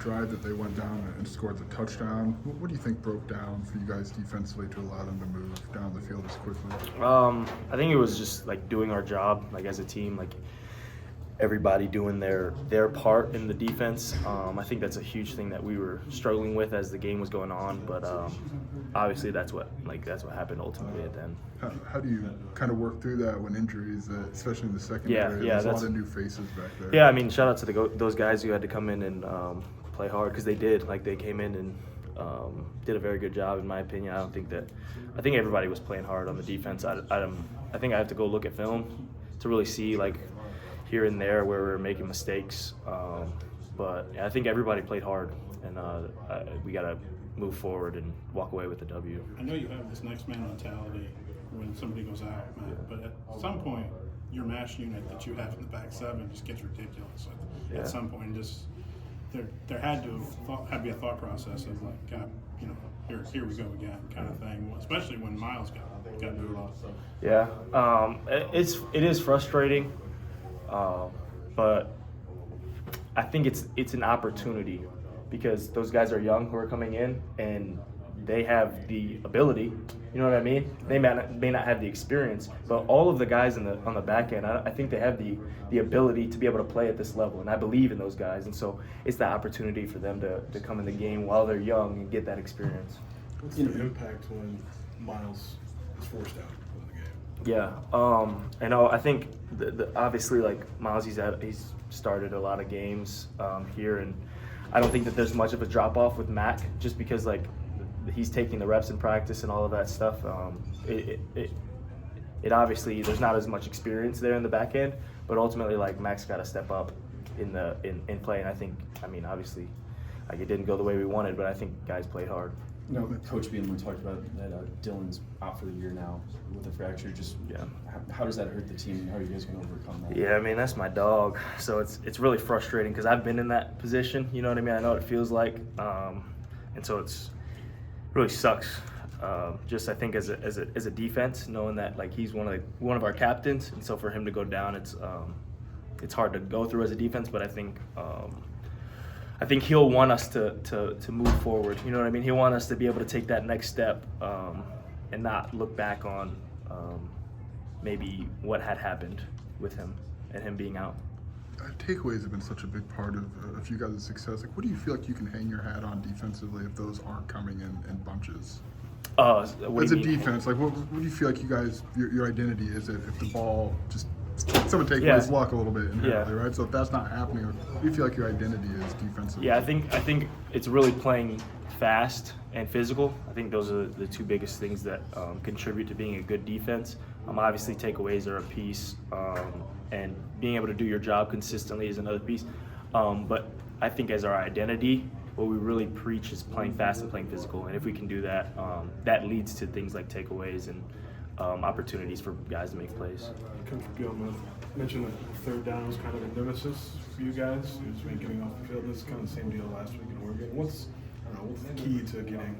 drive that they went down and scored the touchdown, what do you think broke down for you guys defensively to allow them to move down the field as quickly? I think it was just like doing our job, like as a team, like everybody doing their part in the defense. I think that's a huge thing that we were struggling with as the game was going on, but obviously that's what happened ultimately at the end. How do you kind of work through that when injuries, especially in the secondary? Yeah, There's a lot of new faces back there. Yeah, I mean, shout out to those guys who had to come in and play hard, because they did. Like, they came in and did a very good job, in my opinion. I think everybody was playing hard on the defense. I think I have to go look at film to really see, like, here and there where we're making mistakes. But yeah, I think everybody played hard, and we got to move forward and walk away with the W. I know you have this next man mentality when somebody goes out, Matt, but at some point, your mash unit that you have in the back seven just gets ridiculous. At some point, just there had to be a thought process of like, God, here we go again, kind of thing. Especially when Miles got moved off. Yeah, it is frustrating, but I think it's an opportunity, because those guys are young who are coming in and they have the ability. You know what I mean? They may not have the experience, but all of the guys on the back end, I think they have the ability to be able to play at this level, and I believe in those guys. And so it's the opportunity for them to come in the game while they're young and get that experience. What's the impact when Miles is forced out of the game? Yeah, I think obviously, like, Miles, he's started a lot of games here, and I don't think that there's much of a drop off with Mac, just because, like, he's taking the reps in practice and all of that stuff. It obviously, there's not as much experience there in the back end, but ultimately, like, Mac's got to step up in play. And I mean, obviously, like, it didn't go the way we wanted, but I think guys played hard. No, Coach Beamon talked about that Dylan's out for the year now with a fracture. How does that hurt the team? How are you guys going to overcome that? Yeah, I mean, that's my dog. So it's really frustrating, because I've been in that position. You know what I mean? I know what it feels like, and so it really sucks. Just, I think as a defense, knowing that, like, he's one of our captains, and so for him to go down, it's hard to go through as a defense. But I think he'll want us to move forward. You know what I mean? He'll want us to be able to take that next step and not look back on maybe what had happened with him and him being out. Takeaways have been such a big part of you guys' success. Like, what do you feel like you can hang your hat on defensively if those aren't coming in bunches? As a defense, like, what do you feel like you guys, your identity is if the ball just someone take away his luck a little bit inherently, right? So if that's not happening, what do you feel like your identity is defensively? Yeah, I think it's really playing fast and physical. I think those are the two biggest things that contribute to being a good defense. Obviously, takeaways are a piece, and being able to do your job consistently is another piece. But I think as our identity, what we really preach is playing fast and playing physical. And if we can do that, that leads to things like takeaways and opportunities for guys to make plays. Coach Beamon mentioned that third down was kind of a nemesis for you guys. It was getting off the field. This is kind of the same deal last week in Oregon. What's the key to getting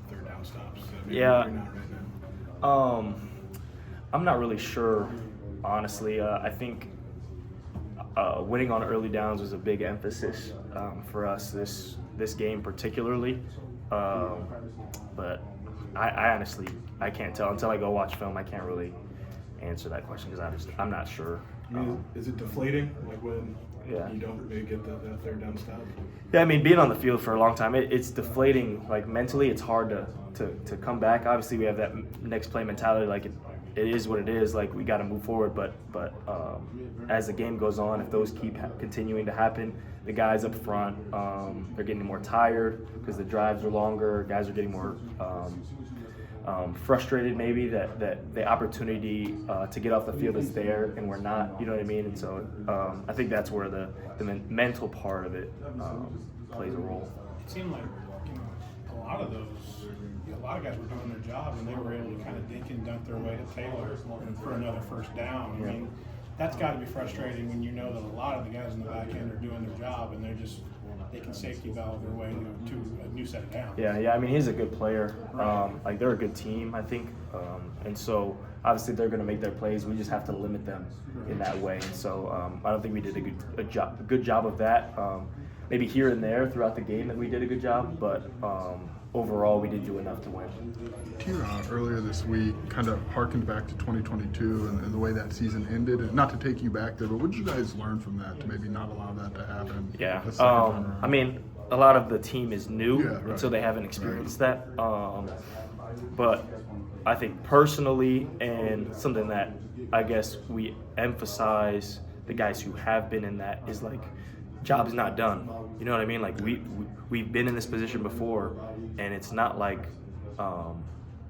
third down stops? Yeah. You're not right now. I'm not really sure, honestly. I think winning on early downs was a big emphasis for us this game particularly. But I honestly can't tell until I go watch film. I can't really answer that question because I'm not sure. Is it deflating, like when you don't really get that third down stop? Yeah, I mean, being on the field for a long time, it's deflating. Like, mentally, it's hard to come back. Obviously, we have that next play mentality. Like, it is what it is. Like, we got to move forward. But as the game goes on, if those keep continuing to happen, the guys up front, they're getting more tired because the drives are longer. Guys are getting more frustrated, maybe that the opportunity to get off the field is there and we're not. You know what I mean? And so I think that's where the mental part of it plays a role. It seemed like a lot of guys were doing their job and they were able to kind of dink and dunk their way to Taylor for another first down. I mean, that's got to be frustrating when you know that a lot of the guys in the back end are doing their job and they can safety valve their way to a new set of downs. Yeah. I mean, he's a good player. Like, they're a good team, I think. And so obviously they're going to make their plays. We just have to limit them in that way. And so I don't think we did a good job of that. maybe here and there throughout the game that we did a good job, but overall we did do enough to win. Here earlier this week kind of harkened back to 2022 and the way that season ended. And not to take you back there, but what did you guys learn from that to maybe not allow that to happen? Yeah. the second time around? I mean, a lot of the team is new, Yeah, right. and so they haven't experienced that. But I think personally, and something that I guess we emphasize the guys who have been in that is like, job's not done. You know what I mean? Like we've been in this position before, and it's not like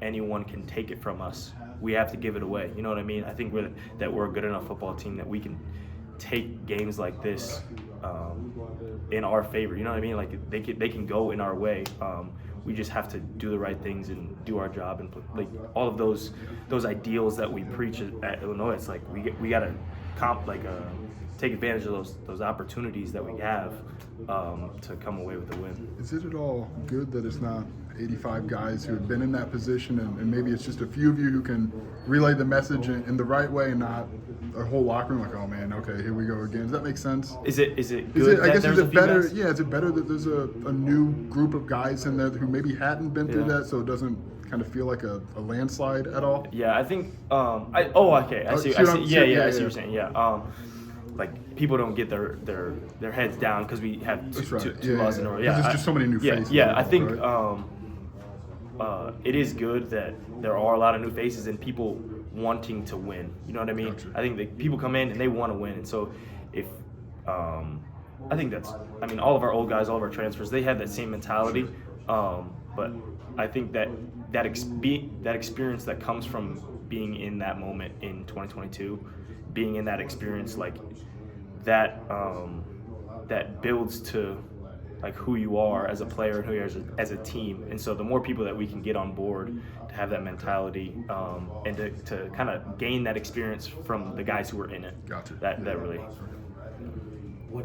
anyone can take it from us. We have to give it away. You know what I mean? I think we're a good enough football team that we can take games like this in our favor. You know what I mean? Like they can go in our way. We just have to do the right things and do our job, and like all of those ideals that we preach at Illinois. It's like we gotta take advantage of those opportunities that we have to come away with a win. Is it at all good that it's not 85 guys who have been in that position, and maybe it's just a few of you who can relay the message in the right way, and not a whole locker room like, oh man, okay, here we go again? Does that make sense? Is it good? I guess that is it better? guys? Yeah, is it better that there's a new group of guys in there who maybe hadn't been through that, so it doesn't kind of feel like a landslide at all? Yeah, I think. Okay. I see. I see. I see what you're saying. Yeah. Like people don't get their heads down because we have two losses in a row. Yeah, there's just so many new faces. Yeah, I think right? it is good that there are a lot of new faces and people wanting to win. You know what I mean? Gotcha. I think that people come in and they want to win, and so if I think all of our old guys, all of our transfers, they have that same mentality. But I think that experience that comes from being in that moment in 2022, being in that experience, like that builds to like who you are as a player and who you are as a team. And so the more people that we can get on board to have that mentality and to kind of gain that experience from the guys who were in it, Gotcha. that really.